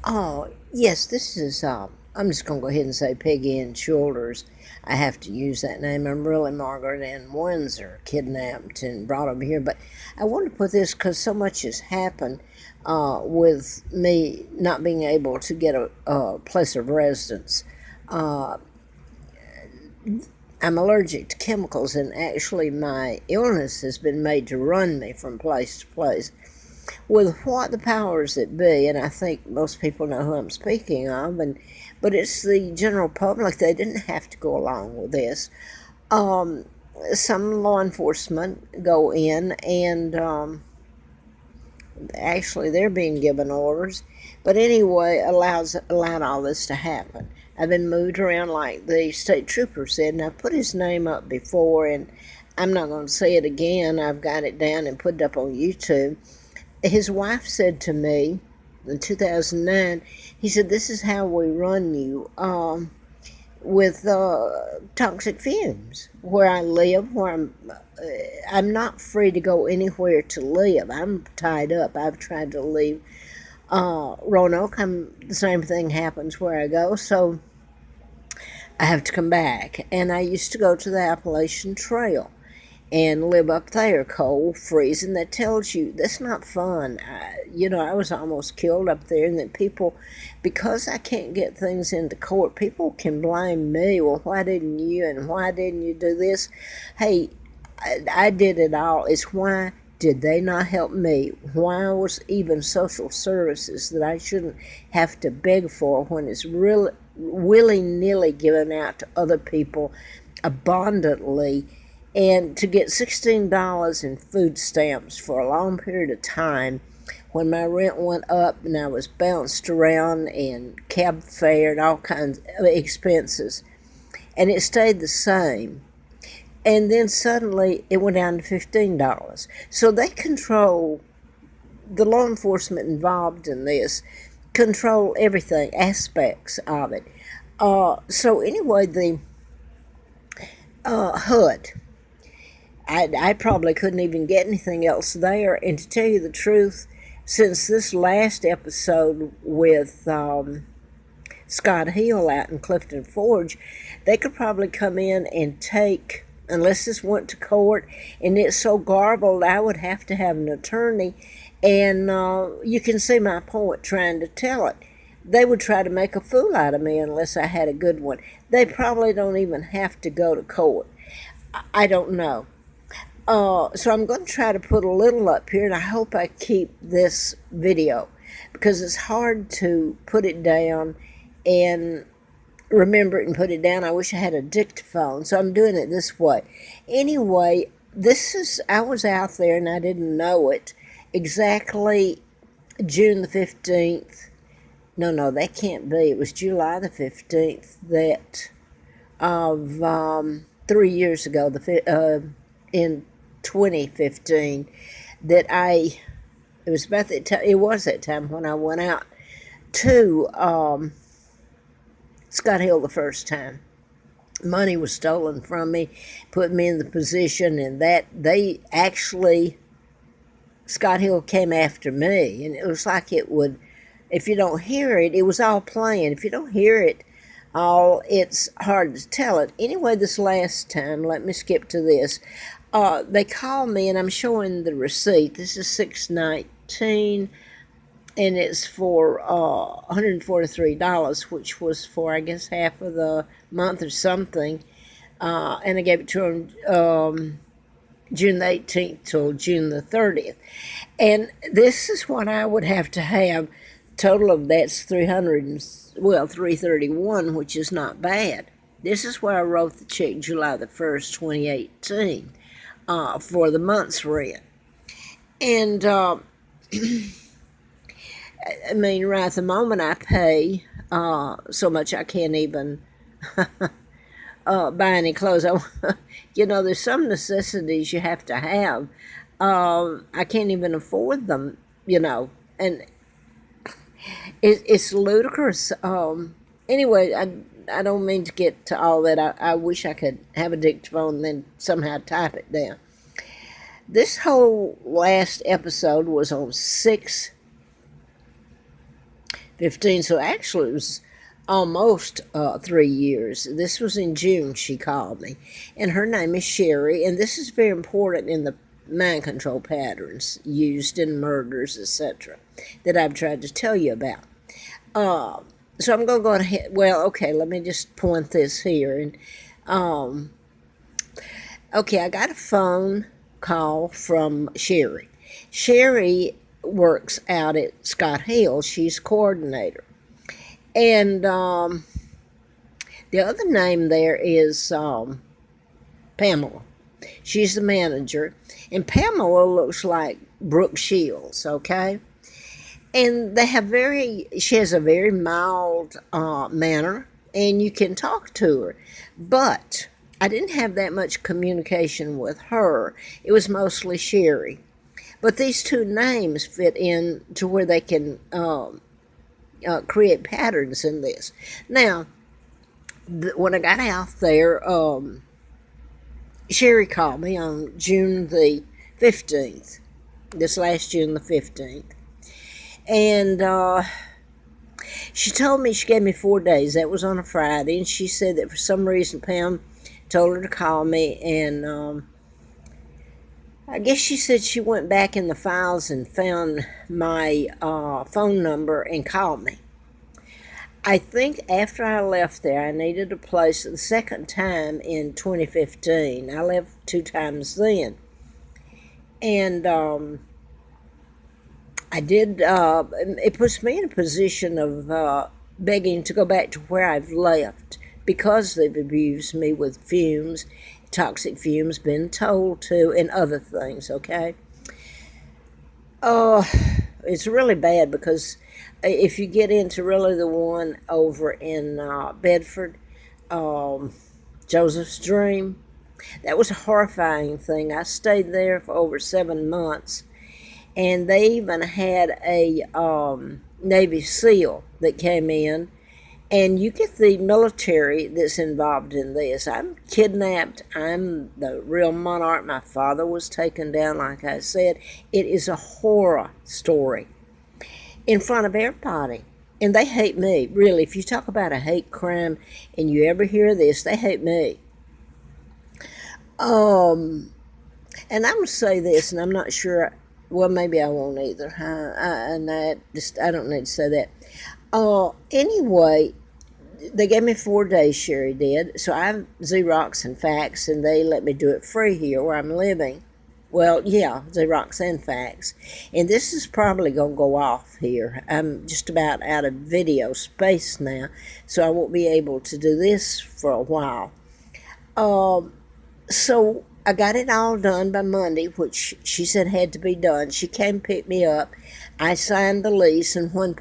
Oh, yes, this is, I'm just going to go ahead and say Peggy and Childers. I have to use that name. I'm really Margaret Ann Windsor, kidnapped and brought over here. But I want to put this because so much has happened with me not being able to get a place of residence. Uh, I'm allergic to chemicals, and actually, my illness has been made to run me from place to place with what the powers that be, and I think most people know who I'm speaking of, but it's the general public. They didn't have to go along with this. Um, some law enforcement go in and actually they're being given orders, but anyway, allowed all this to happen. I've been moved around like the state trooper said, and I put his name up before, and I'm not going to say it again. I've got it down and put it up on YouTube. His wife said to me in 2009, he said, "This is how we run you with toxic fumes. Where I live, I'm not free to go anywhere to live. I'm tied up. I've tried to leave Roanoke. The same thing happens where I go, so I have to come back. And I used to go to the Appalachian Trail and live up there, cold, freezing. That tells you that's not fun. I was almost killed up there, and that people, because I can't get things into court, people can blame me. Well, why didn't you, and why didn't you do this? Hey, I did it all. It's why did they not help me? Why was even social services that I shouldn't have to beg for when it's really willy-nilly given out to other people abundantly, and to get $16 in food stamps for a long period of time when my rent went up and I was bounced around and cab fare and all kinds of expenses, and it stayed the same. And then suddenly it went down to $15. So they control, the law enforcement involved in this control everything, aspects of it. So anyway, the HUD, I probably couldn't even get anything else there. And to tell you the truth, since this last episode with Scott Hill out in Clifton Forge, they could probably come in and take, unless this went to court, and it's so garbled, I would have to have an attorney. And you can see my point trying to tell it. They would try to make a fool out of me unless I had a good one. They probably don't even have to go to court. I don't know. So I'm going to try to put a little up here, and I hope I keep this video because it's hard to put it down and remember it and put it down. I wish I had a dictaphone, so I'm doing it this way. Anyway, I was out there and I didn't know it. Exactly June the 15th. No, that can't be. It was July the 15th of 3 years ago, in 2015, it was that time when I went out to Scott Hill the first time. Money was stolen from me, put me in the position, and that they actually, Scott Hill came after me, and it was like it would, if you don't hear it, it was all playing. If you don't hear it all, it's hard to tell it. Anyway, this last time, let me skip to this. They called me, and I'm showing the receipt. This is 619, and it's for $143, which was for, I guess, half of the month or something. And I gave it to them June the 18th till June the 30th. And this is what I would have to have. Total of that's 331, which is not bad. This is where I wrote the check July the 1st, 2018, for the month's rent. And I mean, right at the moment I pay so much I can't even buy any clothes. There's some necessities you have to have. I can't even afford them, and it's ludicrous. Anyway, I don't mean to get to all that. I wish I could have a dictaphone and then somehow type it down. This whole last episode was on 6/15 15. So actually, it was almost 3 years. This was in June she called me. And her name is Sherry. And this is very important in the mind control patterns used in murders, etc., that I've tried to tell you about. So I'm going to go ahead. Well, okay, let me just point this here. And okay, I got a phone call from Sherry. Sherry works out at Scott Hill. She's coordinator. And the other name there is Pamela. She's the manager. And Pamela looks like Brooke Shields, okay? And she has a very mild manner, and you can talk to her. But I didn't have that much communication with her. It was mostly Sherry. But these two names fit in to where they can create patterns in this. Now, when I got out there, Sherry called me on June the 15th, this last June the 15th. And she told me, she gave me 4 days. That was on a Friday. And she said that for some reason Pam told her to call me. And I guess she said she went back in the files and found my phone number and called me. I think after I left there, I needed a place the second time in 2015. I left 2 times then. And I did, it puts me in a position of begging to go back to where I've left because they've abused me with fumes, toxic fumes, been told to, and other things, okay? It's really bad because if you get into really the one over in Bedford, Joseph's Dream, that was a horrifying thing. I stayed there for over 7 months, and they even had a Navy SEAL that came in, and you get the military that's involved in this. I'm kidnapped. I'm the real monarch. My father was taken down, like I said. It is a horror story in front of everybody. And they hate me, really. If you talk about a hate crime and you ever hear this, they hate me. And I'm going to say this, and I'm not sure, well, maybe I won't either. I don't need to say that. Anyway, they gave me 4 days, Sherry did. So I have Xerox and fax, and they let me do it free here where I'm living. Well, yeah, Xerox and fax. And this is probably going to go off here. I'm just about out of video space now, so I won't be able to do this for a while. So I got it all done by Monday, which she said had to be done. She came pick me up. I signed the lease, and when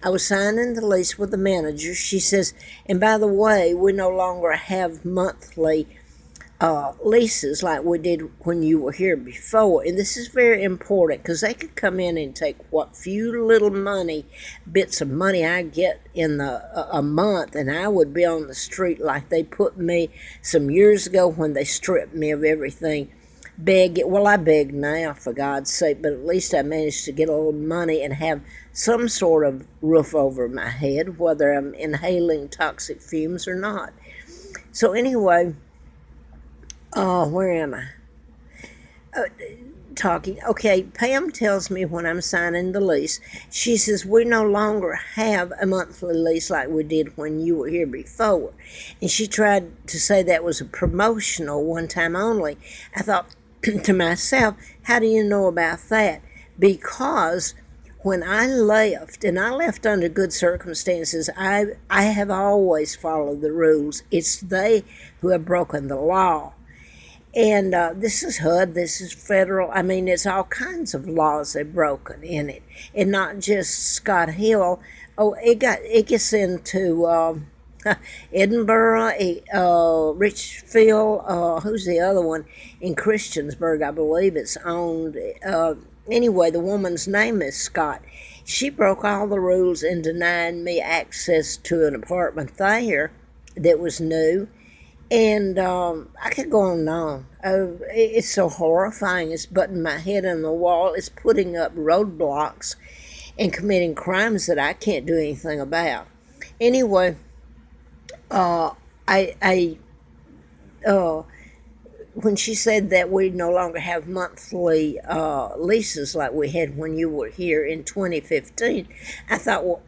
I was signing the lease with the manager, she says, and by the way, we no longer have monthly leases like we did when you were here before. And this is very important because they could come in and take what few little bits of money I get in a month, and I would be on the street like they put me some years ago when they stripped me of everything. Well, I beg now, for God's sake, but at least I managed to get a little money and have some sort of roof over my head, whether I'm inhaling toxic fumes or not. So anyway, where am I? Talking. Okay, Pam tells me when I'm signing the lease, she says, we no longer have a monthly lease like we did when you were here before. And she tried to say that was a promotional one time only. I thought to myself, how do you know about that? Because when I left, and I left under good circumstances, I have always followed the rules. It's they who have broken the law. And this is HUD, this is federal. I mean, it's all kinds of laws they've broken in it. And not just Scott Hill. Oh, it gets into Edinburgh, Richfield, who's the other one? In Christiansburg, I believe it's owned. Anyway, the woman's name is Scott. She broke all the rules and denied me access to an apartment there that was new. And I could go on and on. It's so horrifying. It's butting my head on the wall. It's putting up roadblocks. and committing crimes that I can't do anything about. Anyway, uh, I when she said that we no longer have monthly leases like we had when you were here in 2015, I thought, well,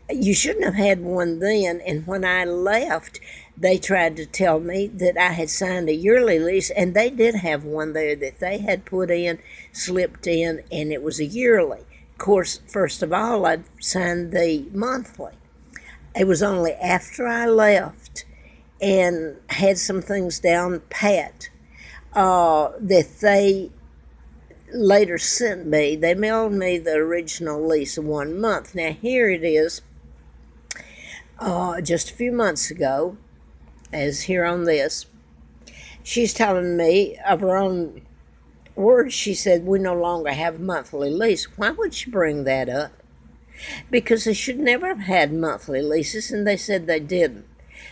you shouldn't have had one then. And when I left, they tried to tell me that I had signed a yearly lease, and they did have one there that they had put in, slipped in, and it was a yearly. Of course, first of all, I signed the monthly. It was only after I left and had some things down pat that they later sent me. They mailed me the original lease of 1 month. Now, here it is, just a few months ago, as here on this. She's telling me of her own words. She said, we no longer have a monthly lease. Why would she bring that up? Because they should never have had monthly leases, and they said they didn't.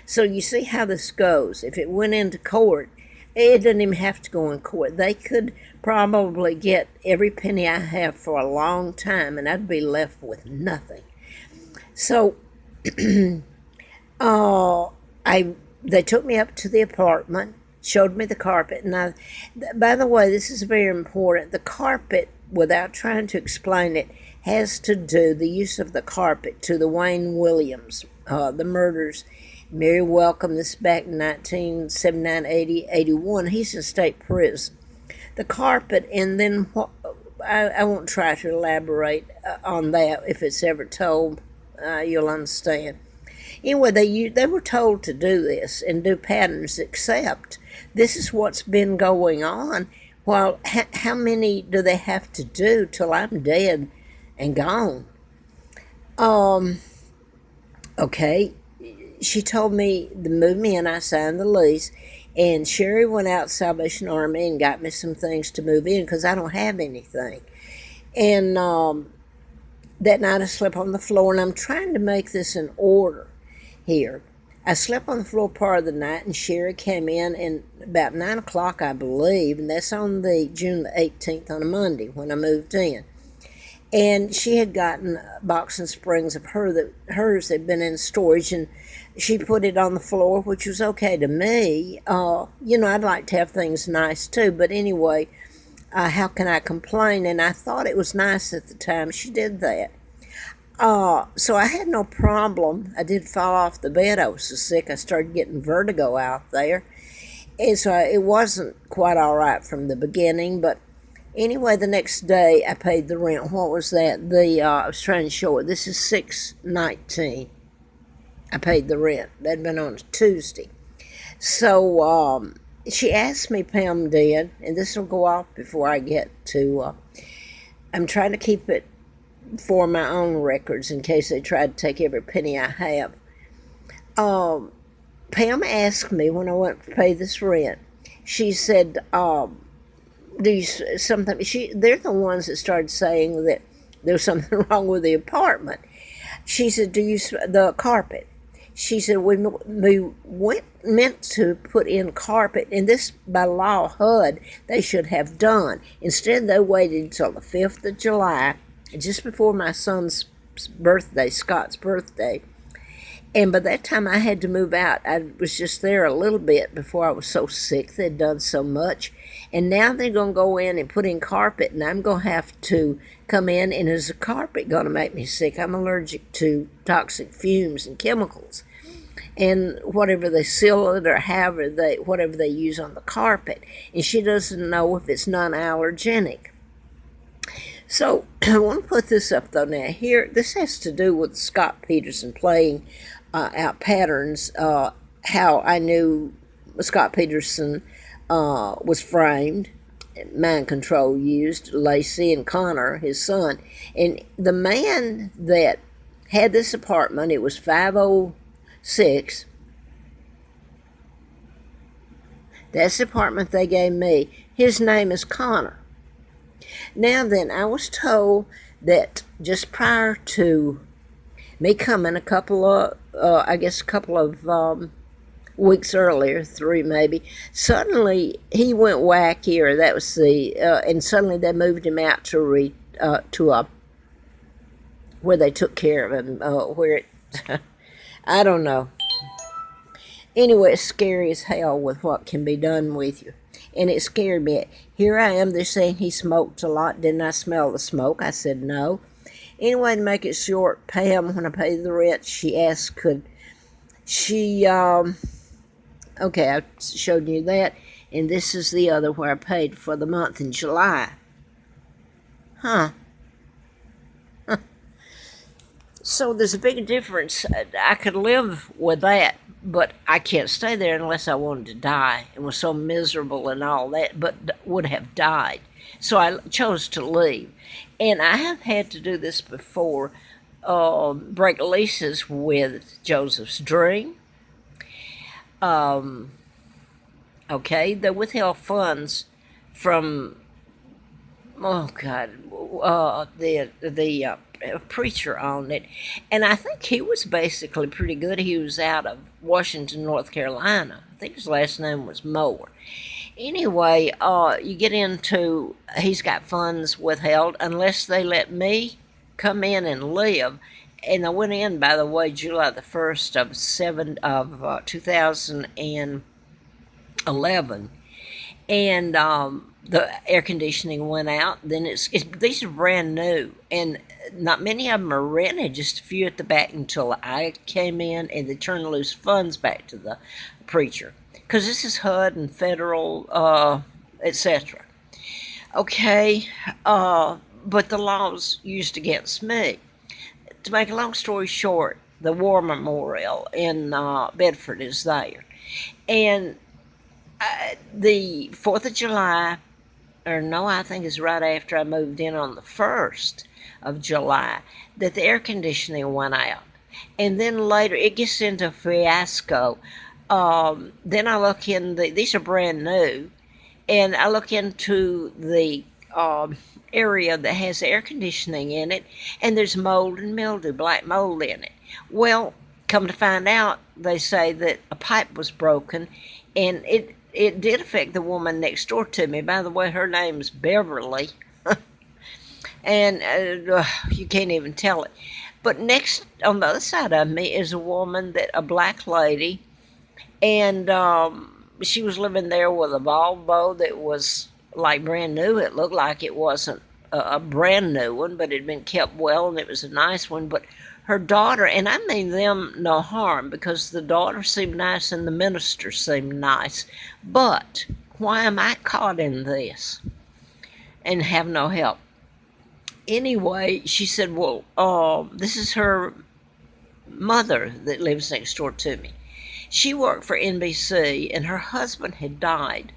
So you see how this goes. If it went into court, it doesn't even have to go in court. They could probably get every penny I have for a long time, and I'd be left with nothing. So they took me up to the apartment, showed me the carpet, and by the way, this is very important. The carpet, without trying to explain it, has to do the use of the carpet to the Wayne Williams, the murders. Mary Welcome, this is back in 1979, 80, 81. He's in state prison. The carpet, and then I won't try to elaborate on that. If it's ever told, you'll understand. Anyway, they were told to do this and do patterns, except this is what's been going on. Well, how many do they have to do till I'm dead and gone? Okay. She told me to move me in. I signed the lease, and Sherry went out to Salvation Army and got me some things to move in because I don't have anything. And that night I slept on the floor, and I'm trying to make this in order here. I slept on the floor part of the night, and Sherry came in, and about 9 o'clock, I believe, and that's on the June the 18th on a Monday when I moved in. And she had gotten a box and springs of hers that had been in storage, and she put it on the floor, which was okay to me. I'd like to have things nice too, but anyway, how can I complain? And I thought it was nice at the time she did that. So I had no problem. I did fall off the bed. I was so sick I started getting vertigo out there. And so it wasn't quite all right from the beginning, but anyway, the next day I paid the rent. What was that? I was trying to show it. This is 6/19. I paid the rent. That'd been on a Tuesday. So she asked me, Pam did, and this will go off before I get to, I'm trying to keep it for my own records in case they try to take every penny I have. Pam asked me when I went to pay this rent, she said, they're the ones that started saying that there was something wrong with the apartment. She said, the carpet. She said, we meant to put in carpet, and this, by law, HUD, they should have done. Instead, they waited until the 5th of July, just before my son's birthday, Scott's birthday. And by that time, I had to move out. I was just there a little bit before I was so sick. They'd done so much. And now they're going to go in and put in carpet, and I'm going to have to come in, and is the carpet going to make me sick? I'm allergic to toxic fumes and chemicals. And whatever they seal it or whatever they use on the carpet. And she doesn't know if it's non-allergenic. So I want to put this up, though, now. Here, this has to do with Scott Peterson playing out patterns, how I knew Scott Peterson was framed, mind control used, Lacey and Connor, his son. And the man that had this apartment, it was 506. That's the apartment they gave me. His name is Connor. Now then, I was told that just prior to me coming, a couple of weeks earlier, 3 maybe, suddenly he went wacky, or that was and suddenly they moved him out to a where they took care of him, where it, I don't know. Anyway, it's scary as hell with what can be done with you. And it scared me. Here I am, they're saying he smoked a lot. Didn't I smell the smoke? I said no. Anyway, to make it short, Pam, when I paid the rent, she asked, could she, okay, I showed you that. And this is the other where I paid for the month in July. Huh. So there's a big difference. I could live with that, but I can't stay there unless I wanted to die and was so miserable and all that, but would have died. So I chose to leave. And I have had to do this before, break leases with Joseph's Dream. Okay, they withheld funds from, oh God, the preacher on it, and I think he was basically pretty good. He was out of Washington, North Carolina. I think his last name was Moore. Anyway, you get into he's got funds withheld unless they let me come in and live. And I went in, by the way, July the 1st of 2011, and the air conditioning went out. Then these are brand new, and not many of them are rented, just a few at the back until I came in, and they turned loose funds back to the preacher. Because this is HUD and federal, etc. Okay, but the laws used against me. To make a long story short, the War Memorial in Bedford is there. And the 4th of July, or no, I think it's right after I moved in on the 1st of July, that the air conditioning went out. And then later, it gets into fiasco. Then I look in these are brand new, and I look into the area that has air conditioning in it, and there's mold and mildew, black mold in it. Well, come to find out, they say that a pipe was broken, and it did affect the woman next door to me. By the way, her name's Beverly, and you can't even tell it. But next, on the other side of me, is a black lady, and she was living there with a Volvo that was like brand new. It looked like it wasn't a brand new one, but it had been kept well, and it was a nice one. But her daughter, and I mean them no harm, because the daughter seemed nice and the minister seemed nice. But why am I caught in this and have no help? Anyway, she said, well, this is her mother that lives next door to me. She worked for NBC, and her husband had died.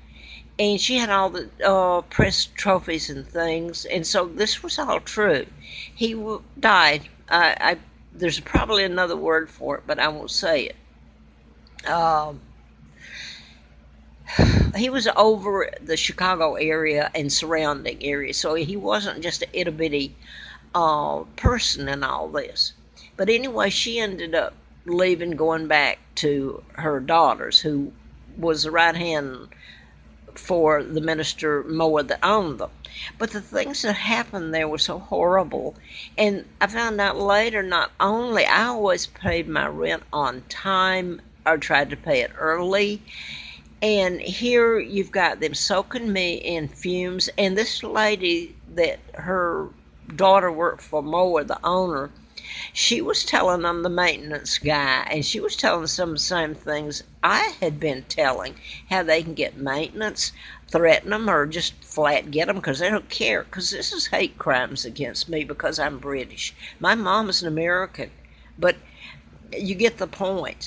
And she had all the press trophies and things, and so this was all true. He died. There's probably another word for it, but I won't say it. He was over the Chicago area and surrounding areas, so he wasn't just an itty bitty person in all this. But anyway, she ended up leaving, going back to her daughters, who was the right hand for the minister Moore that owned them. But the things that happened there were so horrible. And I found out later, not only I always paid my rent on time or tried to pay it early. And here you've got them soaking me in fumes. And this lady that her daughter worked for Moore, the owner, she was telling them, the maintenance guy, and she was telling some of the same things I had been telling, how they can get maintenance, threaten them, or just flat get them because they don't care, because this is hate crimes against me because I'm British. My mom is an American, but you get the point.